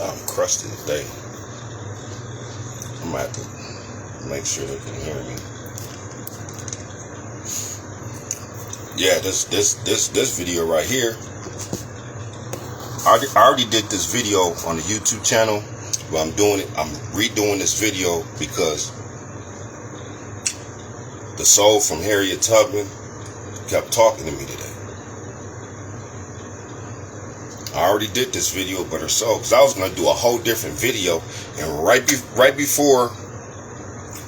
I'm crusty today. I'm gonna have to make sure they can hear me. Yeah, this video right here. I already did this video on the YouTube channel, but I'm redoing this video because the soul from Harriet Tubman kept talking to me today. I already did this video, but her soul, because I was going to do a whole different video, and right before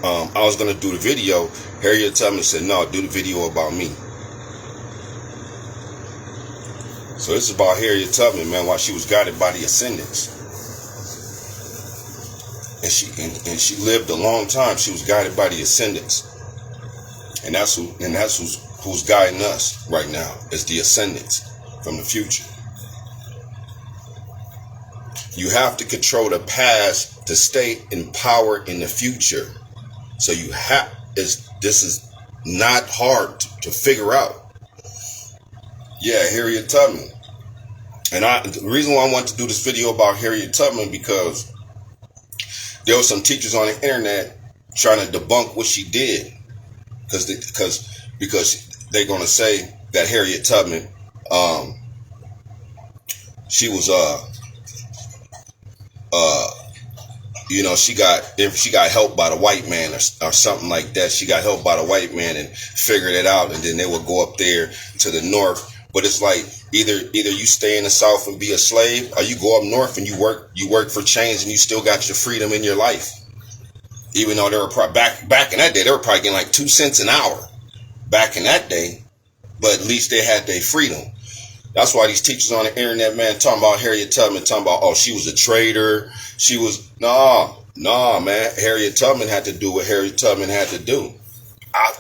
I was going to do the video, Harriet Tubman said, no, do the video about me. So this is about Harriet Tubman, man, while she was guided by the ascendants. And she lived a long time. She was guided by the ascendants. And that's who's guiding us right now, is the ascendants from the future. You have to control the past to stay in power in the future. So this is not hard to figure out. Yeah, Harriet Tubman. And the reason why I want to do this video about Harriet Tubman, because there were some teachers on the internet trying to debunk what she did, because they're going to say that Harriet Tubman, she was she got helped by the white man or something like that. She got helped by the white man and figured it out, and then they would go up there to the north. But it's like either you stay in the South and be a slave, or you go up north and you work for change and you still got your freedom in your life. Even though they were back in that day, they were probably getting like 2 cents an hour back in that day, but at least they had their freedom. That's why these teachers on the internet, man, talking about Harriet Tubman, talking about, oh, she was a traitor. She was, nah, man. Harriet Tubman had to do what Harriet Tubman had to do. I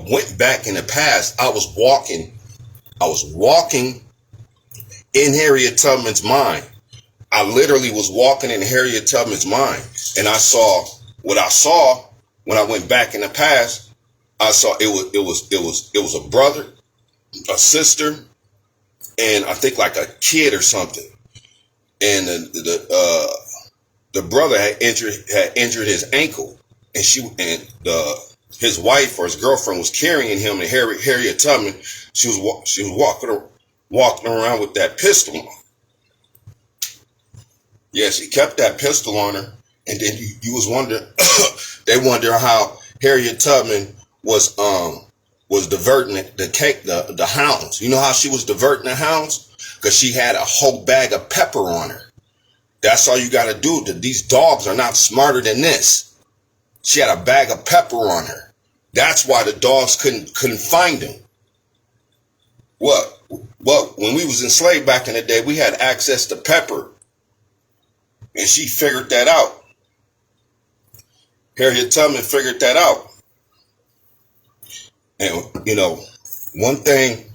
went back in the past. I was walking in Harriet Tubman's mind. I literally was walking in Harriet Tubman's mind. And I saw what I saw when I went back in the past. I saw it was a brother, a sister, and I think like a kid or something. And the brother had injured his ankle, and his wife or his girlfriend was carrying him. And Harriet Tubman, she was walking around with that pistol on. Yeah, she kept that pistol on her, and then you was wondering, they wonder how Harriet Tubman was diverting the hounds. You know how she was diverting the hounds? Because she had a whole bag of pepper on her. That's all you got to do. These dogs are not smarter than this. She had a bag of pepper on her. That's why the dogs couldn't find him. What? Well, when we was enslaved back in the day, we had access to pepper. And she figured that out. Harriet Tubman figured that out. And, one thing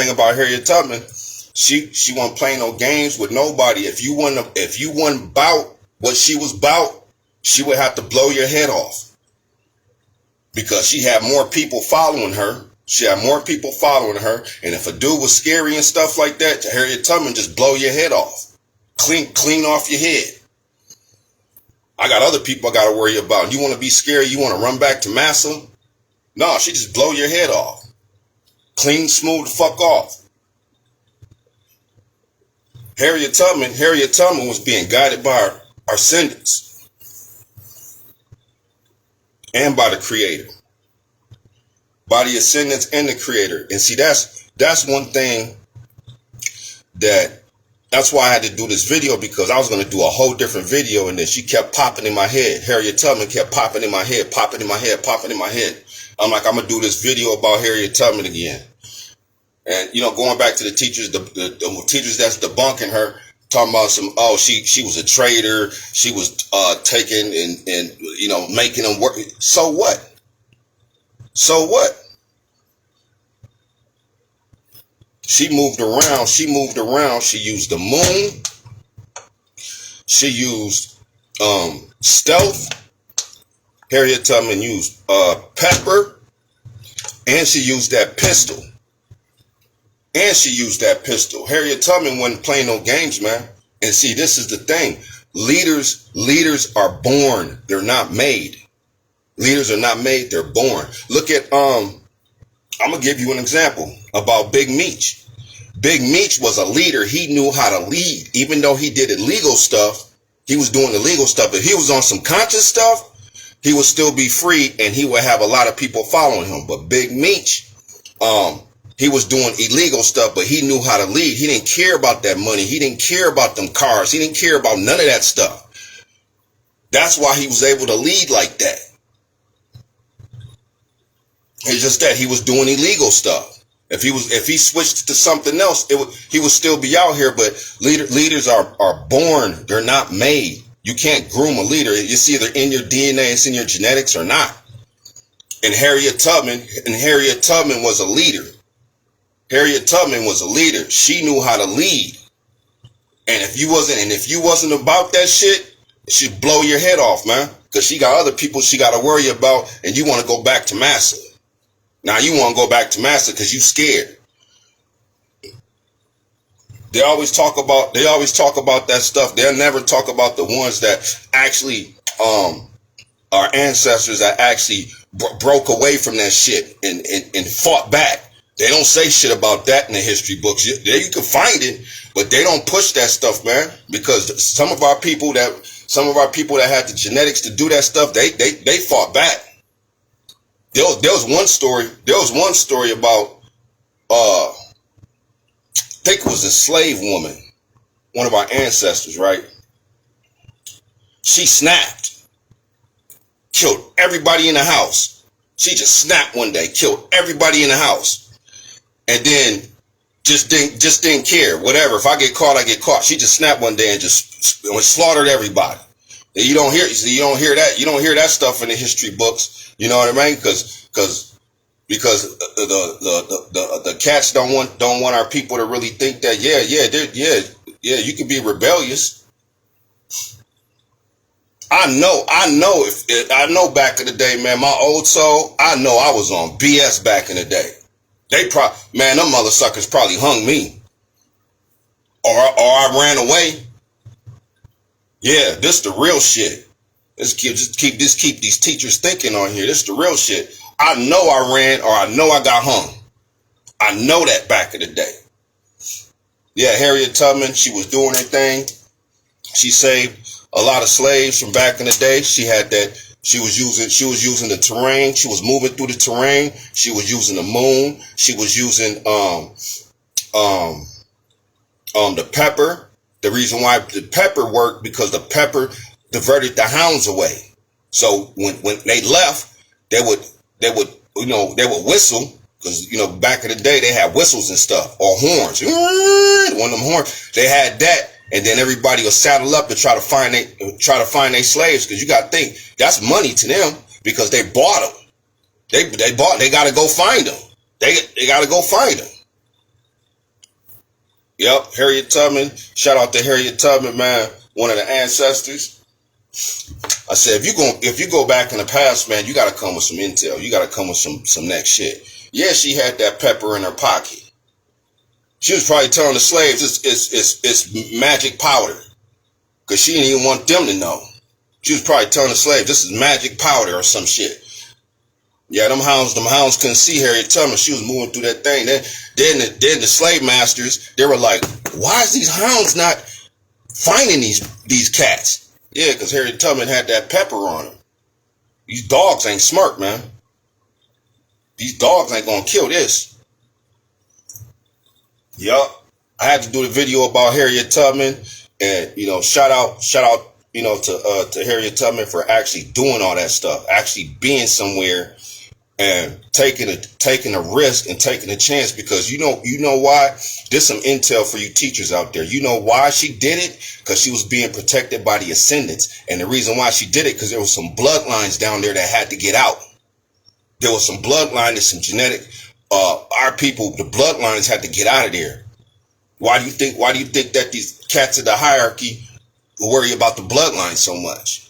about Harriet Tubman, she wasn't playing no games with nobody. If you wasn't about what she was about, she would have to blow your head off. Because she had more people following her. And if a dude was scary and stuff like that, Harriet Tubman just blow your head off. Clean off your head. I got other people I got to worry about. You want to be scary? You want to run back to Massa? No, she just blow your head off. Clean, smooth the fuck off. Harriet Tubman was being guided by our ascendants and by the Creator. By the ascendants and the Creator. And see, that's one thing that's why I had to do this video, because I was going to do a whole different video, and then she kept popping in my head. Harriet Tubman kept popping in my head. I'm like, I'm going to do this video about Harriet Tubman again. And, going back to the teachers, the teachers that's debunking her, talking about she was a traitor. She was taking and making them work. So what? She moved around. She used the moon. She used stealth. Harriet Tubman used pepper. And she used that pistol. Harriet Tubman wasn't playing no games, man. And see, this is the thing. Leaders are born. They're not made. Leaders are not made. They're born. Look at, I'm going to give you an example about Big Meech. Big Meech was a leader. He knew how to lead. Even though he did illegal stuff, he was doing illegal stuff. If he was on some conscious stuff, he would still be free and he would have a lot of people following him. But Big Meech, he was doing illegal stuff, but he knew how to lead. He didn't care about that money. He didn't care about them cars. He didn't care about none of that stuff. That's why he was able to lead like that. It's just that he was doing illegal stuff. If he switched to something else, he would still be out here. But leaders are born. They're not made. You can't groom a leader. It's either in your DNA, it's in your genetics or not. And Harriet Tubman was a leader. Harriet Tubman was a leader. She knew how to lead. And if you wasn't about that shit, it should blow your head off, man. Because she got other people she got to worry about, and you want to go back to massa. Now you want to go back to massa because you scared. They always talk about that stuff. They'll never talk about the ones that actually our ancestors that actually broke away from that shit and fought back. They don't say shit about that in the history books. You can find it, but they don't push that stuff, man. Because some of our people that had the genetics to do that stuff, they fought back. There was one story about I think it was a slave woman, one of our ancestors, right? She snapped, killed everybody in the house. She just snapped one day, killed everybody in the house. And then just didn't care. Whatever. If I get caught, I get caught. She just snapped one day and just slaughtered everybody. And you don't hear that stuff in the history books. You know what I mean? Because the cats don't want our people to really think that you can be rebellious. I know back in the day, man, my old soul, I know I was on BS back in the day. Them mother suckers probably hung me. Or I ran away. Yeah, this the real shit. Just keep these teachers thinking on here. This the real shit. I know I ran or I know I got hung. I know that back in the day. Yeah, Harriet Tubman, she was doing her thing. She saved a lot of slaves from back in the day. She had that. She was using the terrain. She was moving through the terrain. She was using the moon. She was using the pepper. The reason why the pepper worked because the pepper diverted the hounds away. So when they left, they would whistle because back in the day they had whistles and stuff or horns. One of them horns. They had that. And then everybody will saddle up to try to find their slaves, because you got to think that's money to them because they bought them. They got to go find them. They got to go find them. Yep, Harriet Tubman. Shout out to Harriet Tubman, man, one of the ancestors. I said if you go back in the past, man, you got to come with some intel. You got to come with some next shit. Yeah, she had that pepper in her pocket. She was probably telling the slaves it's magic powder, because she didn't even want them to know. She was probably telling the slaves this is magic powder or some shit. Yeah, them hounds couldn't see Harriet Tubman. She was moving through that thing. Then the slave masters, they were like, why is these hounds not finding these cats? Yeah, because Harriet Tubman had that pepper on her. These dogs ain't smart, man. These dogs ain't gonna kill this. Yup, I had to do the video about Harriet Tubman, and shout out, to Harriet Tubman for actually doing all that stuff, actually being somewhere and taking a risk and taking a chance, because you know why? There's some intel for you teachers out there. You know why she did it? Because she was being protected by the ascendants, and the reason why she did it because there was some bloodlines down there that had to get out. There was some bloodline and some genetic. Our people, the bloodlines had to get out of there. Why do you think that these cats in the hierarchy worry about the bloodline so much?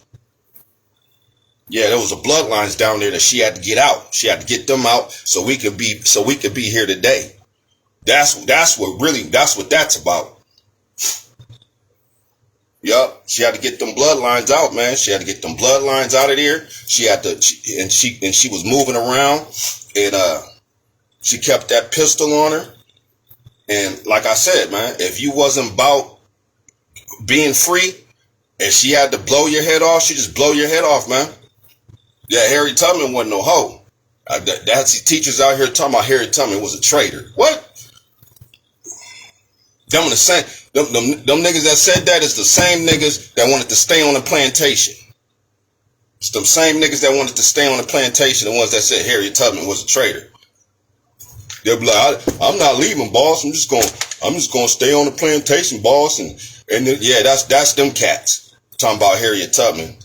Yeah, there was a bloodlines down there that she had to get out. She had to get them out so we could be here today. That's what that's about. Yup, she had to get them bloodlines out, man. She had to get them bloodlines out of there. She had to, she was moving around, and she kept that pistol on her. And like I said, man, if you wasn't about being free, and she had to blow your head off, she just blow your head off, man. Yeah, Harriet Tubman wasn't no hoe. That's teachers out here talking about Harriet Tubman was a traitor. What? Them the same. Them niggas that said that is the same niggas that wanted to stay on the plantation. It's them same niggas that wanted to stay on the plantation, the ones that said Harriet Tubman was a traitor. They'll be like, I'm not leaving, boss. I'm just gonna stay on the plantation, boss. And yeah, that's them cats talking about Harriet Tubman.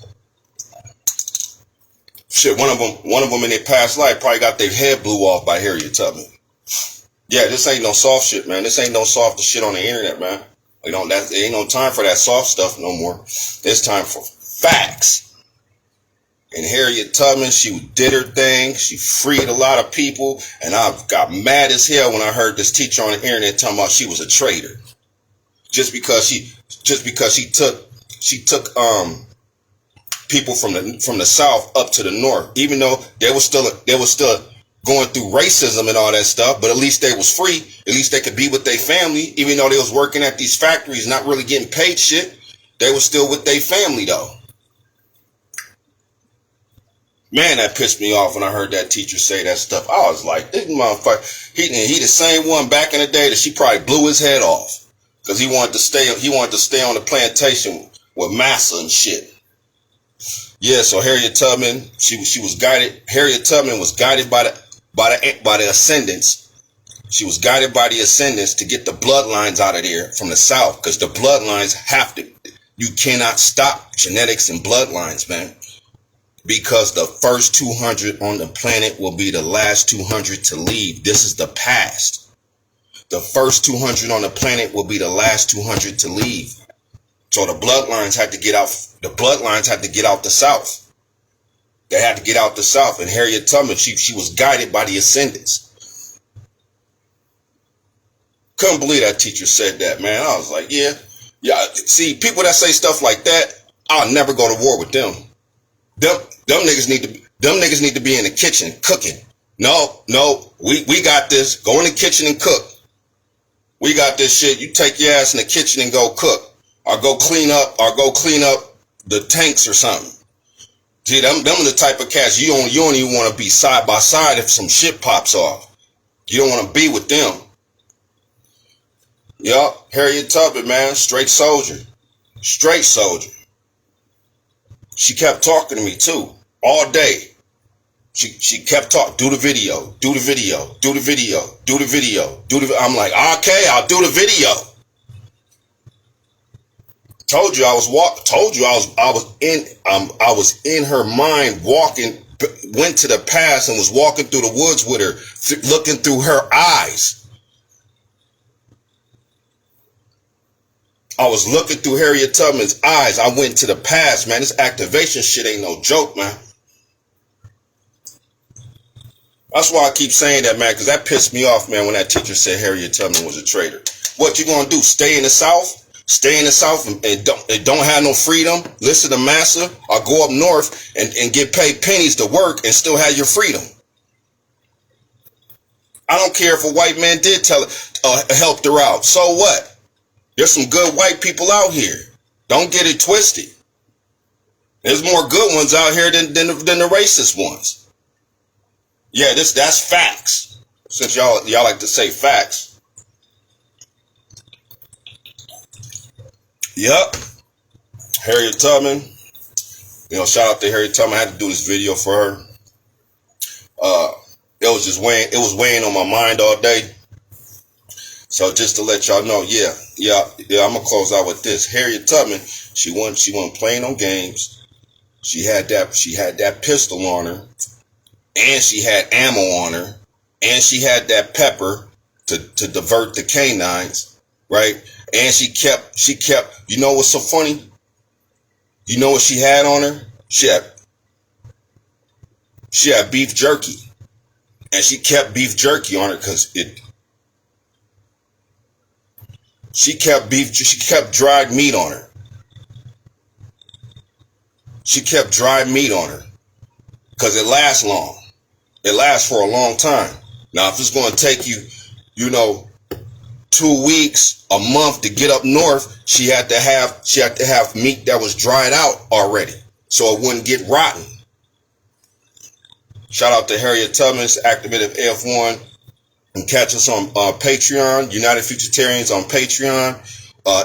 Shit, one of them in their past life probably got their head blew off by Harriet Tubman. Yeah, this ain't no soft shit, man. This ain't no soft shit on the internet, man. There ain't no time for that soft stuff no more. It's time for facts. And Harriet Tubman, she did her thing. She freed a lot of people. And I got mad as hell when I heard this teacher on the internet talking about she was a traitor. Just because she took people from the South up to the North, even though they were still going through racism and all that stuff, but at least they was free. At least they could be with their family, even though they was working at these factories, not really getting paid shit. They was still with their family though. Man, that pissed me off when I heard that teacher say that stuff. I was like, this motherfucker, he the same one back in the day that she probably blew his head off because he wanted to stay on the plantation with massa and shit. Yeah, so Harriet Tubman, she was guided. Harriet Tubman was guided by the ascendants. She was guided by the ascendants to get the bloodlines out of there from the South, because the bloodlines you cannot stop genetics and bloodlines, man. Because the first 200 on the planet will be the last 200 to leave. This is the past. The first 200 on the planet will be the last 200 to leave. So the bloodlines had to get out. The bloodlines had to get out the South. They had to get out the South. And Harriet Tubman, she was guided by the ascendants. Couldn't believe that teacher said that, man. I was like, yeah. See, people that say stuff like that, I'll never go to war with them. Them niggas need to be in the kitchen cooking. No, we got this. Go in the kitchen and cook. We got this shit. You take your ass in the kitchen and go cook. Or go clean up the tanks or something. See, them are the type of cats you don't even want to be side by side if some shit pops off. You don't want to be with them. Yup, Harriet Tubman, man, straight soldier. Straight soldier. She kept talking to me too, all day. She kept talking, do the video. I'm like, okay, I'll do the video. Told you I was in her mind, walking, went to the past and was walking through the woods with her, looking through her eyes. I was looking through Harriet Tubman's eyes. I went to the past, man. This activation shit ain't no joke, man. That's why I keep saying that, man, because that pissed me off, man, when that teacher said Harriet Tubman was a traitor. What you gonna do? Stay in the South? Stay in the South and don't have no freedom? Listen to massa? Or go up north and get paid pennies to work and still have your freedom? I don't care if a white man did helped her out. So what? There's some good white people out here. Don't get it twisted. There's more good ones out here than the racist ones. Yeah, that's facts. Since y'all like to say facts. Yup. Harriet Tubman. Shout out to Harriet Tubman. I had to do this video for her. It was weighing on my mind all day. So just to let y'all know, yeah, I'm gonna close out with this. Harriet Tubman, she wasn't playing no games. She had that pistol on her, and she had ammo on her, and she had that pepper to divert the canines, right? And she kept. You know what's so funny? You know what she had on her? She had beef jerky, and she kept beef jerky on her because it. She kept dried meat on her. She kept dry meat on her because it lasts long. It lasts for a long time. Now, if it's going to take you, 2 weeks, a month to get up north, she had to have meat that was dried out already, so it wouldn't get rotten. Shout out to Harriet Tubman, Activated AF1, and catch us on Patreon, United Futuritarians on Patreon,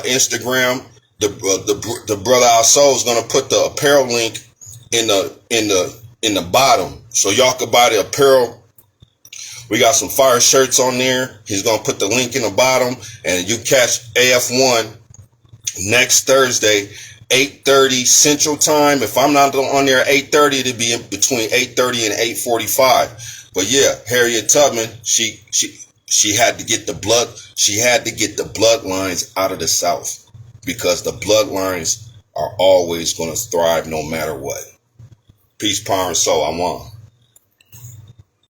Instagram. The brother Our Soul is gonna put the apparel link in the bottom, so y'all can buy the apparel. We got some fire shirts on there. He's going to put the link in the bottom. And you catch AF1 next Thursday, 8:30 Central Time. If I'm not on there at 8:30, it'll be in between 8:30 and 8:45. But yeah, Harriet Tubman, she had to get the blood. She had to get the bloodlines out of the South, because the bloodlines are always going to thrive no matter what. Peace, power, and soul. I'm on.